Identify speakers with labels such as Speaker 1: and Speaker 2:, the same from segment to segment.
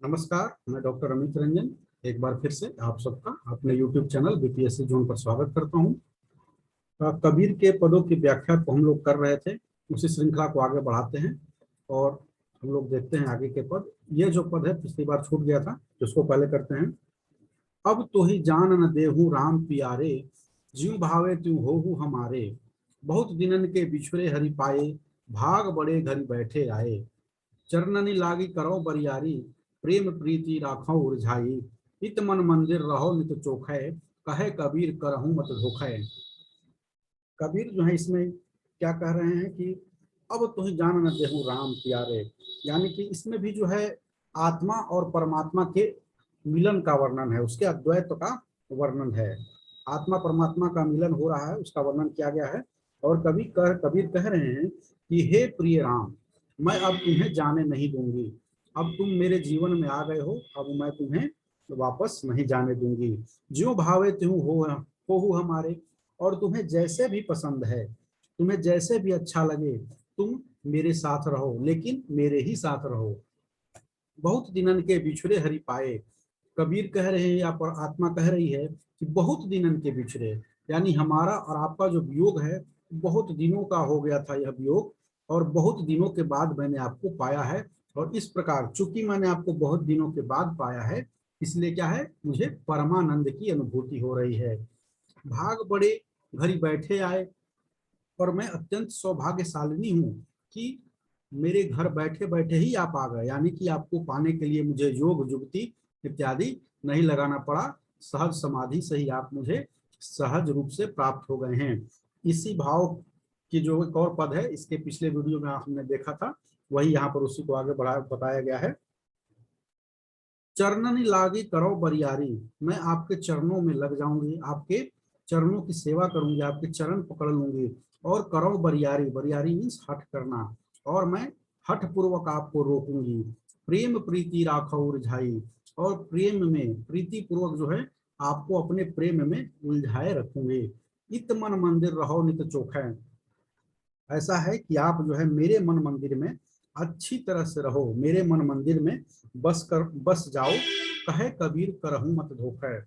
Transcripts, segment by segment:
Speaker 1: नमस्कार, मैं डॉक्टर अमित रंजन एक बार फिर से आप सबका अपने YouTube चैनल बीपीएससी जोन पर स्वागत करता हूं। कबीर के पदों की व्याख्या को हम लोग कर रहे थे, उसी श्रृंखला को आगे बढ़ाते हैं और हम लोग देखते हैं आगे के पद। ये जो पद है पिछली बार छूट गया था, उसको पहले करते हैं। अब तो ही जान न देहु राम पियारे, ज्यों भावे त्यों होहु हमारे। बहुत दिनन के बिछुरे हरि पाए, भाग बड़े घरी बैठे आए। चरणनि लागी करो बरियारी, प्रेम प्रीति राखो उरझाई। इत मन मंदिर रहो नित चोखै, कहे कबीर करहूं मत धोखै। कबीर जो है इसमें क्या कह रहे हैं कि अब तो ही जान न देहूं राम प्यारे, यानी कि इसमें भी जो है आत्मा और परमात्मा के मिलन का वर्णन है, उसके अद्वैत का वर्णन है। आत्मा परमात्मा का मिलन हो रहा है, उसका वर्णन किया गया है। और कबीर कह रहे हैं कि हे प्रिय राम, मैं अब तुम्हें जाने नहीं दूंगी। अब तुम मेरे जीवन में आ गए हो, अब मैं तुम्हें वापस नहीं जाने दूंगी। ज्यों भावे त्यों हो हमारे। और तुम्हें जैसे भी पसंद है, तुम्हें जैसे भी अच्छा लगे, तुम मेरे साथ रहो, लेकिन मेरे ही साथ रहो। बहुत दिनन के बिछड़े हरि पाए। कबीर कह रहे हैं, या पर आत्मा कह रही है कि बहुत दिनन के बिछड़े, यानी हमारा और आपका जो वियोग है, बहुत दिनों का हो गया था यह वियोग, और बहुत दिनों के बाद मैंने आपको पाया है। और इस प्रकार चूंकि मैंने आपको बहुत दिनों के बाद पाया है, इसलिए क्या है, मुझे परमानंद की अनुभूति हो रही है। भाग बड़े घरी बैठे आए, और मैं अत्यंत सौभाग्यशालिनी हूँ कि मेरे घर बैठे बैठे ही आप आ गए, यानी कि आपको पाने के लिए मुझे योग जुगति इत्यादि नहीं लगाना पड़ा। सहज समाधि से ही आप मुझे सहज रूप से प्राप्त हो गए हैं। इसी भाव की जो एक और पद है, इसके पिछले वीडियो में हमने देखा था, वही यहाँ पर उसी को आगे बढ़ा बताया गया है। चरणन लागी करो बरियारी, मैं आपके चरणों में लग जाऊंगी, आपके चरणों की सेवा करूंगी, आपके चरण पकड़ लूंगी। और करो बरियारी, बरियारी मीन्स हठ करना, और मैं हठ पूर्वक आपको रोकूंगी। प्रेम प्रीति राखो उलझाई, और प्रेम में प्रीति पूर्वक जो है आपको अपने प्रेम में उलझाए रखूंगे। इत मन मंदिर रहो नित चोखै, ऐसा है कि आप जो है मेरे मन मंदिर में अच्छी तरह से रहो, मेरे मन मंदिर में बस जाओ। कहे कबीर करहूं मत धोखै।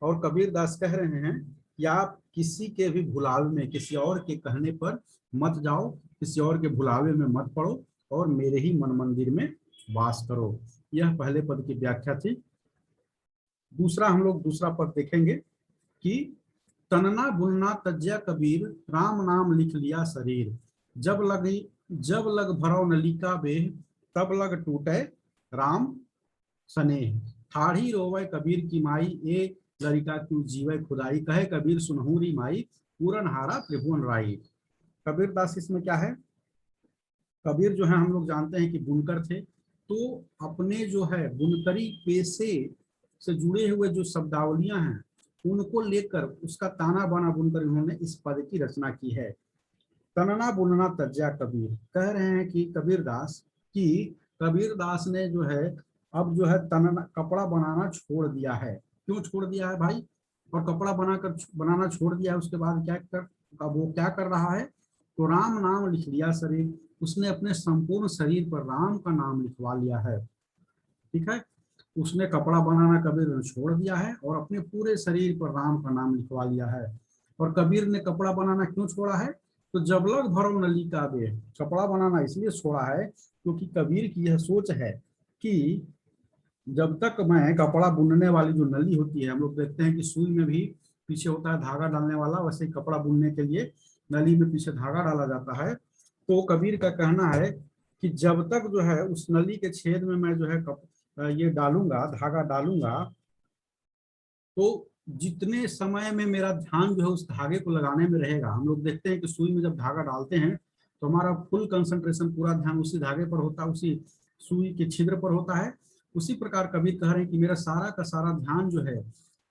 Speaker 1: और कबीर दास कह रहे हैं कि आप किसी के भी भुलावे में, किसी और के कहने पर मत जाओ, किसी और के भुलावे में मत पड़ो, और मेरे ही मन मंदिर में वास करो। यह पहले पद की व्याख्या थी। दूसरा हम लोग दूसरा पद देखेंगे कि तनना बुनना तज्या कबीर, राम नाम लिख लिया शरीर। जब लग भरो नलिका बेह, तब लग टूटे राम स्नेह। ठाढ़ी रोवे कबीर की माई, ए लरिका क्यों जीवे खुदाई। कहे कबीर सुनहूरी माई, पूरन हारा त्रिभुवन राई। कबीर दास इसमें क्या है, कबीर जो है हम लोग जानते हैं कि बुनकर थे, तो अपने जो है बुनकरी पेशे से जुड़े हुए जो शब्दावलियां हैं, उनको लेकर उसका ताना बाना बुनकर इन्होंने इस पद की रचना की है। तनना बुनना तज्जा कबीर, कह रहे हैं कि कबीर दास ने जो है अब जो है तनना कपड़ा बनाना छोड़ दिया है। क्यों छोड़ दिया है भाई, और कपड़ा बनाना छोड़ दिया है, उसके बाद अब वो क्या कर रहा है, तो राम नाम लिख लिया शरीर, उसने अपने संपूर्ण शरीर पर राम का नाम लिखवा लिया है। ठीक है, उसने कपड़ा बनाना कबीर ने छोड़ दिया है और अपने पूरे शरीर पर राम का नाम लिखवा लिया है। और कबीर ने कपड़ा बनाना क्यों छोड़ा है, तो जब लग भरो नली का बे, कपड़ा बनाना इसलिए छोड़ा है क्योंकि कबीर की यह सोच है कि जब तक मैं कपड़ा बुनने वाली जो नली होती है, हम लोग देखते हैं कि सुई में भी पीछे होता है धागा डालने वाला, वैसे ही कपड़ा बुनने के लिए नली में पीछे धागा डाला जाता है। तो कबीर का कहना है कि जब तक जो है उस नली के छेद में मैं जो है ये डालूंगा, धागा डालूंगा, तो जितने समय में मेरा ध्यान जो है उस धागे को लगाने में रहेगा, हम लोग देखते हैं कि सुई में जब धागा डालते हैं तो हमारा फुल कंसंट्रेशन, पूरा ध्यान उसी धागे पर होता है, उसी सुई के छिद्र पर होता है। उसी प्रकार कबीर कह रहे हैं कि मेरा सारा का सारा ध्यान जो है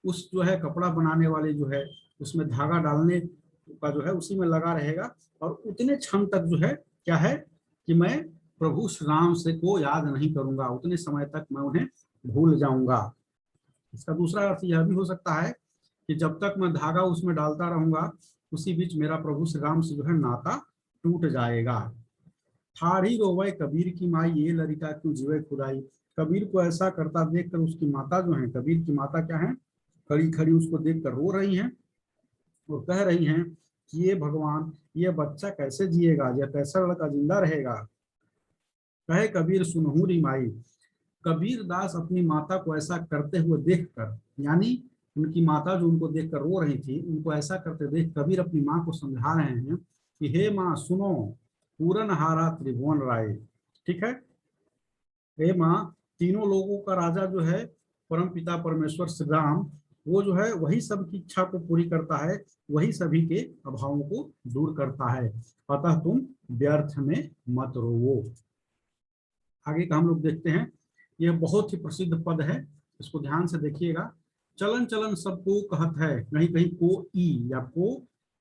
Speaker 1: उस जो है कपड़ा बनाने वाले जो है उसमें धागा डालने का जो है उसी में लगा रहेगा। और उतने क्षण तक जो है क्या है कि मैं प्रभु श्री राम से को याद नहीं करूंगा, उतने समय तक मैं उन्हें भूल जाऊंगा। इसका दूसरा अर्थ यह भी हो सकता है कि जब तक मैं धागा उसमें डालता रहूंगा, उसी बीच मेरा प्रभु श्री राम से जो है नाता टूट जाएगा। ठाढ़ी रोवे कबीर की माई, ये लरिका क्यों जीवे खुदाई। कबीर को ऐसा करता देखकर उसकी माता जो है, कबीर की माता क्या है, खड़ी खड़ी उसको देखकर रो रही हैं और कह रही हैं कि ये भगवान, ये बच्चा कैसे जिएगा, यह कैसा लड़का जिंदा रहेगा। कहे कबीर सुनहु री माई। कबीर दास अपनी माता को ऐसा करते हुए देखकर, यानी उनकी माता जो उनको देखकर रो रही थी, उनको ऐसा करते देख कबीर अपनी माँ को समझा रहे हैं कि हे माँ सुनो, पूरन हारा त्रिभुवन राय। ठीक है, हे माँ, तीनों लोगों का राजा जो है परम पिता परमेश्वर श्री राम, वो जो है वही सबकी इच्छा को पूरी करता है, वही सभी के अभावों को दूर करता है, अतः तुम व्यर्थ में मत रोवो। आगे का हम लोग देखते हैं, यह बहुत ही प्रसिद्ध पद है, इसको ध्यान से देखिएगा। चलन चलन सबको कहत है, कहीं कहीं को ई या को,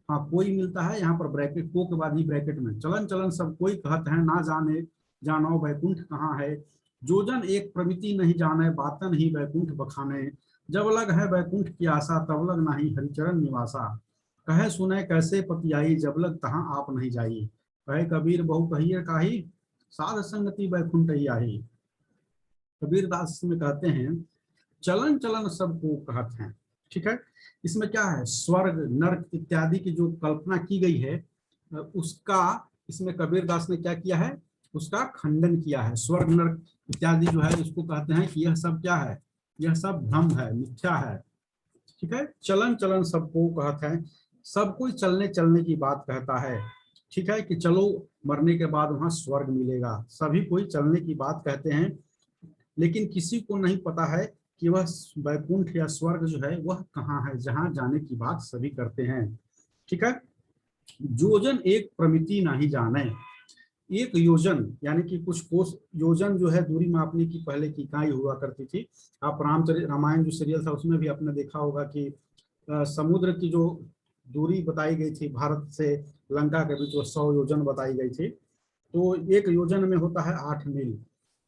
Speaker 1: हाँ कोई मिलता है यहाँ पर ब्रैकेट, को के बाद ही ब्रैकेट में, चलन चलन सब कोई कहत है, ना जाने जानो वैकुंठ कहाँ है, जो जन एक प्रमिति नहीं जाने, बातन ही वैकुंठ बखाने, जब लग है वैकुंठ की आशा, तब लग नहीं हरिचरण निवासा, कहे सुने कैसे पतियाई, जब लग तहाँ आप नहीं जाई, कहे कबीर बहु कहिए काही, साध संगति वैकुंठ ही आई। कबीर दास में कहते हैं चलन चलन सबको कहत हैं। ठीक है, इसमें क्या है, स्वर्ग नरक इत्यादि की जो कल्पना की गई है, उसका इसमें कबीर दास ने क्या किया है, उसका खंडन किया है। स्वर्ग नरक इत्यादि जो है इसको कहते हैं कि यह सब क्या है, यह सब भ्रम है, मिथ्या है। ठीक है, चलन चलन सबको कहते हैं, सब कोई चलने चलने की बात कहता है। ठीक है, कि चलो मरने के बाद वहां स्वर्ग मिलेगा, सभी कोई चलने की बात कहते हैं, लेकिन किसी को नहीं पता है कि वह वैकुंठ या स्वर्ग जो है वह कहाँ है, जहां जाने की बात सभी करते हैं। ठीक है, योजन एक प्रमिति नहीं जाने, एक योजन यानी कि कुछ कोस, योजन जो है दूरी मापने की पहले की इकाई हुआ करती थी। आप रामायण जो सीरियल था उसमें भी आपने देखा होगा कि समुद्र की जो दूरी बताई गई थी भारत से लंका के बीच, वो 100 योजन बताई गई थी। तो एक योजन में होता है 8 मील।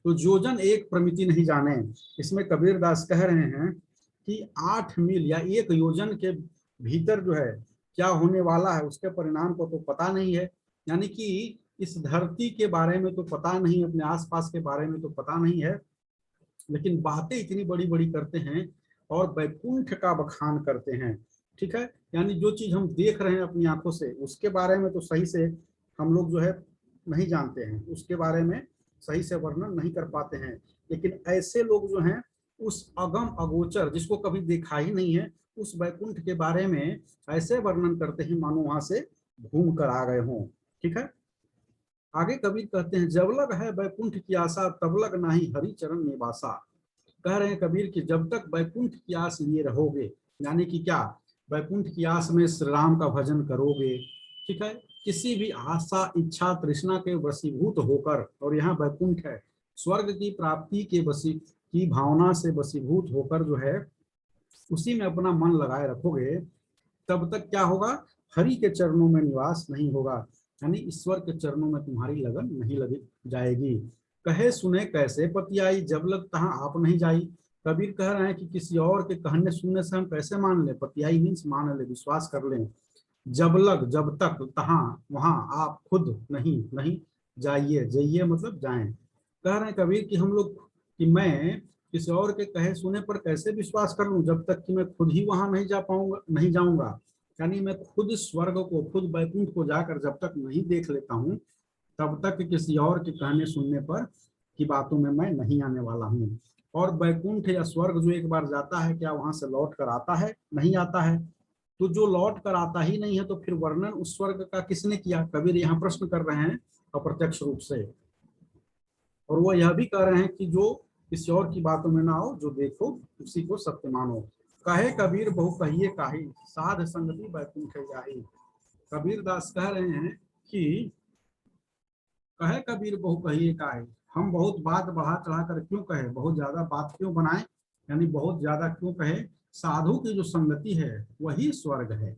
Speaker 1: तो योजन एक प्रमिति नहीं जाने, इसमें कबीर दास कह रहे हैं कि 8 मील या एक योजन के भीतर जो है क्या होने वाला है उसके परिणाम को तो पता नहीं है, यानी कि इस धरती के बारे में तो पता नहीं, अपने आसपास के बारे में तो पता नहीं है, लेकिन बातें इतनी बड़ी बड़ी करते हैं और वैकुंठ का बखान करते हैं। ठीक है, यानी जो चीज हम देख रहे हैं अपनी आंखों से उसके बारे में तो सही से हम लोग जो है नहीं जानते हैं, उसके बारे में सही से वर्णन नहीं कर पाते हैं, लेकिन ऐसे लोग जो हैं उस अगम अगोचर जिसको कभी देखा ही नहीं है उस वैकुंठ के बारे में ऐसे वर्णन करते हैं मानो वहां से घूम कर आ गए हों। ठीक है, आगे कबीर कहते हैं जब लग है वैकुंठ की आशा, तब लग नहीं हरि चरण निवासा। कह रहे हैं कबीर कि जब तक वैकुंठ की आस लिए रहोगे, यानी कि क्या, वैकुंठ की आस में श्री राम का भजन करोगे, ठीक है, किसी भी आशा इच्छा तृष्णा के वशीभूत होकर, और यहाँ वैकुंठ है, स्वर्ग की प्राप्ति के वशी की भावना से वशीभूत होकर जो है उसी में अपना मन लगाए रखोगे, तब तक क्या होगा, हरि के चरणों में निवास नहीं होगा, यानी ईश्वर के चरणों में तुम्हारी लगन नहीं लगी जाएगी। कहे सुने कैसे पतियाई, जब लग तहाँ आप नहीं जाई। कबीर कह रहे हैं कि किसी और के कहने सुनने से हम कैसे मान ले, पतियाई मीन्स मान ले, विश्वास कर लें। जब लग जब तक, तहाँ वहां, आप खुद नहीं नहीं जाइए, जाइए मतलब जाएं। कह रहे हैं कबीर कि हम लोग, कि मैं किसी और के कहे सुने पर कैसे विश्वास कर लूं, जब तक कि मैं खुद ही वहां नहीं जा पाऊंगा, नहीं जाऊंगा, यानी मैं खुद स्वर्ग को, खुद वैकुंठ को जाकर जब तक नहीं देख लेता हूं, तब तक किसी और के कहने सुनने पर की बातों में मैं नहीं आने वाला हूं। और वैकुंठ या स्वर्ग जो एक बार जाता है, क्या वहां से लौट कर आता है, नहीं आता है। तो जो लौट कर आता ही नहीं है तो फिर वर्णन उस स्वर्ग का किसने किया, कबीर यहाँ प्रश्न कर रहे हैं अप्रत्यक्ष रूप से। और वो यह भी कह रहे हैं कि जो किसी और की बातों में ना आओ, जो देखो उसी को सत्य मानो। कहे कबीर बहु कहिए काही, साध संगति वैकुंठ जाहि। कबीर दास कह रहे हैं कि कहे कबीर बहु कहिए काहे, हम बहुत बात बढ़ा चढ़ा कर क्यों कहे, बहुत ज्यादा बात क्यों बनाए, यानी बहुत ज्यादा क्यों कहे, साधु की जो संगति है वही स्वर्ग है,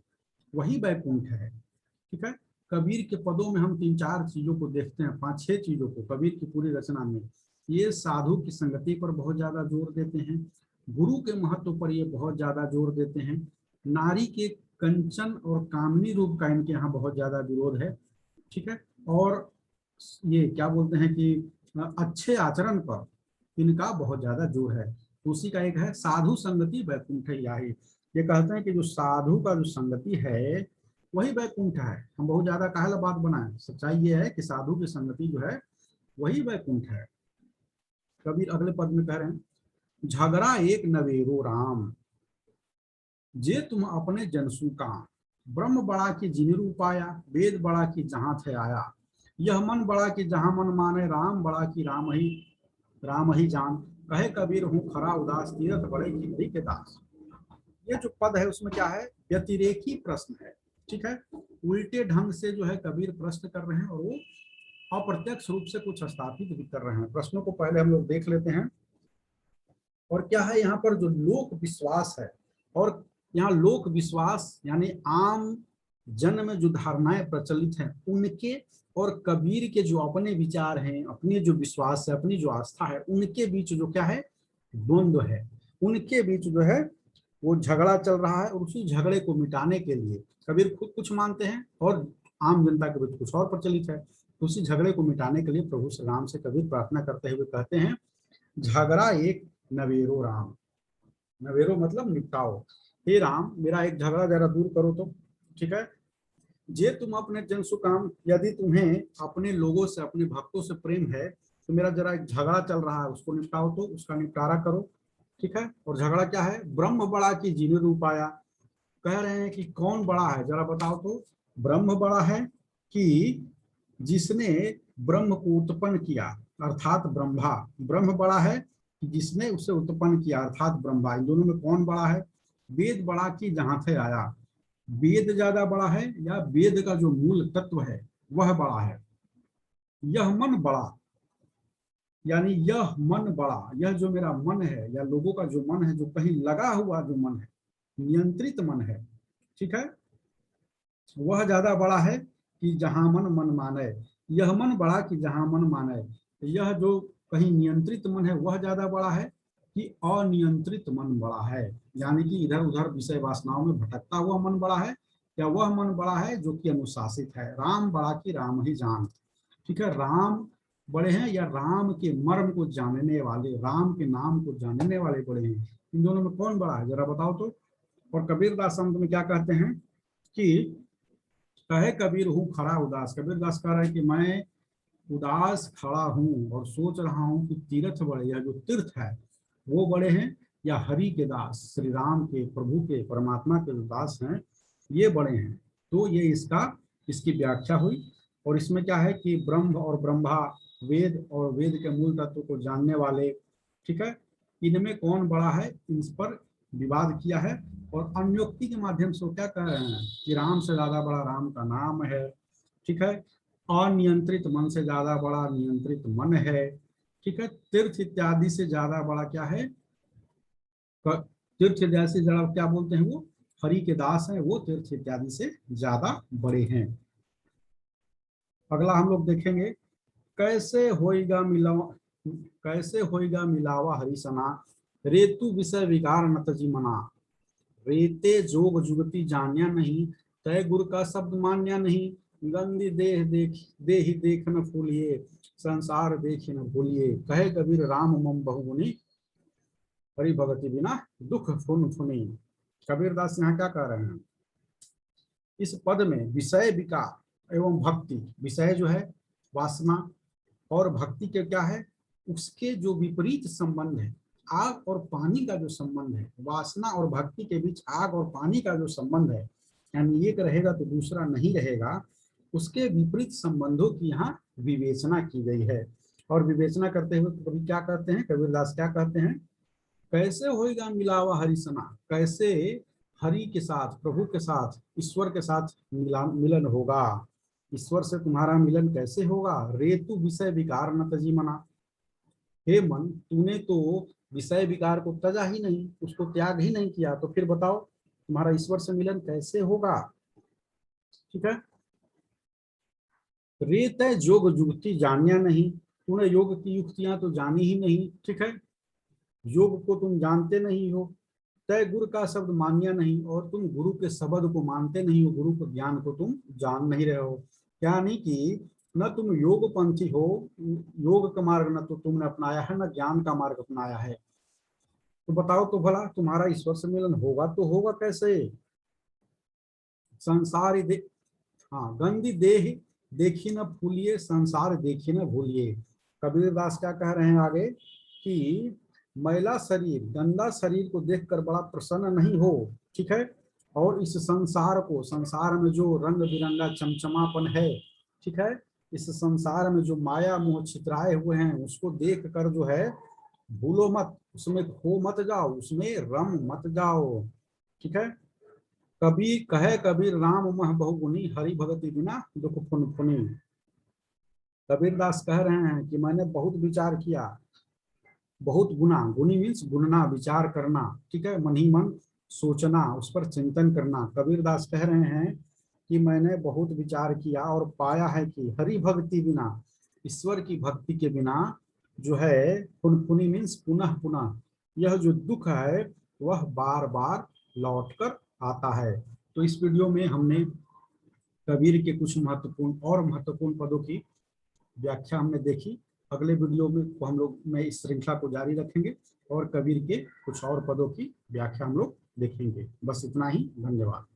Speaker 1: वही वैकुंठ है। ठीक है, कबीर के पदों में हम 3-4 चीजों को देखते हैं, 5-6 चीजों को कबीर की पूरी रचना में। ये साधु की संगति पर बहुत ज्यादा जोर देते हैं, गुरु के महत्व पर ये बहुत ज्यादा जोर देते हैं, नारी के कंचन और कामनी रूप का इनके यहाँ बहुत ज्यादा विरोध है। ठीक है, और ये क्या बोलते हैं कि अच्छे आचरण पर इनका बहुत ज्यादा जोर है। तो उसी का एक है साधु संगति वैकुंठ याही। ये कहते हैं कि जो साधु का जो संगति है वही वैकुंठ है। हम बहुत ज्यादा काहे ला बात बनाए, सच्चाई ये है कि साधु की संगति जो है वही वैकुंठ है। कबीर अगले पद में कह रहे हैं, झगड़ा एक नवेरो राम, जे तुम अपने जनसु का, ब्रह्म बड़ा की जिन रूपाया, वेद बड़ा की जहां थे आया, यह मन बड़ा की जहां मन माने, राम बड़ा की राम ही जान, कहे कबीर हूँ खरा उदास, तीरथ बड़े की हरि के दास। ये जो पद है उसमें क्या है, व्यतिरेकी प्रश्न है। ठीक है, उल्टे ढंग से जो है कबीर प्रश्न कर रहे हैं और वो अप्रत्यक्ष रूप से कुछ स्थापित भी कर रहे हैं। प्रश्नों को पहले हम लोग देख लेते हैं। और क्या है यहाँ पर जो लोक विश्वास है, और यहाँ लोक विश्वास यानी आम जन में जो धारणाएं प्रचलित हैं उनके और कबीर के जो अपने विचार हैं, अपने जो विश्वास है, अपनी जो आस्था है, उनके बीच जो क्या है, द्वंद्व है। उनके बीच जो है वो झगड़ा चल रहा है और उसी झगड़े को मिटाने के लिए कबीर खुद कुछ मानते हैं और आम जनता के बीच कुछ और प्रचलित है। उसी झगड़े को मिटाने के लिए प्रभु श्री राम से कबीर प्रार्थना करते हुए कहते हैं, झगड़ा एक नवेरो राम। नवेरो मतलब निपटाओ, हे राम मेरा एक झगड़ा जरा दूर करो तो। ठीक है, जे तुम अपने जन सुकाम, यदि तुम्हें अपने लोगों से, अपने भक्तों से प्रेम है तो मेरा जरा एक झगड़ा चल रहा है उसको निपटाओ तो, उसका निपटारा करो। ठीक है, और झगड़ा क्या है, ब्रह्म बड़ा की जिन रूपाया, कह रहे हैं कि कौन बड़ा है जरा बताओ तो। ब्रह्म बड़ा है कि जिसने ब्रह्म को उत्पन्न किया अर्थात ब्रह्मा, ब्रह्म बड़ा है कि जिसने उसे उत्पन्न किया अर्थात ब्रह्मा, इन दोनों में कौन बड़ा है। वेद बड़ा की जहां से आया, वेद ज्यादा बड़ा है या वेद का जो मूल तत्व है वह बड़ा है। यह मन बड़ा, यानी यह मन बड़ा, यह जो मेरा मन है या लोगों का जो मन है, जो कहीं लगा हुआ जो मन है, नियंत्रित मन है, ठीक है, वह ज्यादा बड़ा है कि जहां मन मन माने। यह मन बड़ा कि जहां मन माने, यह जो कहीं नियंत्रित मन है वह ज्यादा बड़ा है कि अनियंत्रित मन बड़ा है, यानी कि इधर उधर विषय वासनाओं में भटकता हुआ मन बड़ा है, या वह मन बड़ा है जो कि अनुशासित है। राम बड़ा कि राम ही जान। ठीक है, राम बड़े हैं या राम के मर्म को जानने वाले, राम के नाम को जानने वाले बड़े हैं। इन दोनों में कौन बड़ा है जरा बताओ तो। और कबीरदास संत में क्या कहते हैं कि कहे कबीर हूँ खरा उदास, कबीरदास कह रहे हैं कि मैं उदास खड़ा हूँ और सोच रहा हूँ कि तीर्थ बड़े, यह जो तीर्थ है वो बड़े हैं या हरि के दास, श्री राम के, प्रभु के, परमात्मा के जो दास हैं ये बड़े हैं। तो ये इसकी व्याख्या हुई। और इसमें क्या है कि ब्रह्म और ब्रह्मा, वेद और वेद के मूल तत्व को जानने वाले, ठीक है, इनमें कौन बड़ा है, इन पर विवाद किया है। और अन्योक्ति के माध्यम से वो क्या कह रहे हैं कि राम से ज्यादा बड़ा राम का नाम है। ठीक है, अनियंत्रित मन से ज्यादा बड़ा नियंत्रित मन है। ठीक है, तीर्थ इत्यादि से ज्यादा बड़ा क्या है, तीर्थ इत्यादि से ज्यादा क्या बोलते हैं, वो हरि के दास हैं, वो तीर्थ इत्यादि से ज्यादा बड़े हैं। अगला हम लोग देखेंगे, कैसे होइगा मिलावा, कैसे होइगा मिलावा हरिसना, रेतु विषय विकार न तजी मना, रेते जोग जुगति जान्या नहीं, तय गुरु का शब्द मान्या नहीं, गंदी देह देही देख न फूलिए, संसार देख न भूलिए, कहे कबीर राम मम बहुगुनी, हरि भगति बिना दुख फुन फुनी। कबीरदास यहाँ क्या कह रहे हैं, इस पद में विषय विकार एवं भक्ति, विषय जो है वासना और भक्ति के क्या है, उसके जो विपरीत संबंध है, आग और पानी का जो संबंध है, वासना और भक्ति के बीच आग और पानी का जो संबंध है, यानी एक रहेगा तो दूसरा नहीं रहेगा, उसके विपरीत संबंधों की यहाँ विवेचना की गई है। और विवेचना करते हुए तो कभी क्या कहते हैं, कबीरदास क्या कहते हैं, कैसे होएगा मिलावा हरिसना, कैसे हरि के साथ, प्रभु के साथ, ईश्वर के साथ मिलन होगा, ईश्वर से तुम्हारा मिलन कैसे होगा। रेतु विषय विकार न तजी मना, हे मन तूने तो विषय विकार को तजा ही नहीं, उसको त्याग ही नहीं किया, तो फिर बताओ तुम्हारा ईश्वर से मिलन कैसे होगा। ठीक है, रेत है जोग जुगती जानिया नहीं, तूने योग की युक्तियां तो जानी ही नहीं। ठीक है, योग को तुम जानते नहीं हो, तय गुरु का शब्द मान्या नहीं, और तुम गुरु के शब्द को मानते नहीं हो, गुरु के ज्ञान को तुम जान नहीं रहे हो। यानी कि न तुम योगपंथी हो, योग का मार्ग न तो तुमने अपनाया है, न ज्ञान का मार्ग अपनाया है। तो बताओ तो भला तुम्हारा ईश्वर से मिलन होगा तो होगा कैसे? संसार दे, हाँ, गंदी देह देखी न भूलिए, संसार देखी न भूलिए। कबीरदास क्या कह रहे हैं आगे कि मैला शरीर, गंदा शरीर को देखकर बड़ा प्रसन्न नहीं हो, ठीक है। और इस संसार को, संसार में जो रंग बिरंगा चमचमापन है, ठीक है, इस संसार में जो माया मोह छितराए हुए हैं उसको देख कर जो है भूलो मत, उसमें खो मत जाओ, उसमें रम मत जाओ, ठीक है। कबीर कहे, कबीर राम मह बहुगुनी, हरि भगति बिना दुख पुन पुनि। कबीरदास कह रहे हैं कि मैंने बहुत विचार किया, बहुत गुना, गुनी मीन्स गुनना, विचार करना, ठीक है, मन ही मन सोचना, उस पर चिंतन करना। कबीरदास कह रहे हैं कि मैंने बहुत विचार किया और पाया है कि हरि भक्ति बिना, ईश्वर की भक्ति के बिना जो है पुनपुनी मीन्स पुनः पुनः, यह जो दुख है वह बार बार लौट कर आता है। तो इस वीडियो में हमने कबीर के कुछ महत्वपूर्ण और महत्वपूर्ण पदों की व्याख्या हमने देखी। अगले वीडियो में हम लोग में इस श्रृंखला को जारी रखेंगे और कबीर के कुछ और पदों की व्याख्या हम लोग देखेंगे। बस इतना ही, धन्यवाद।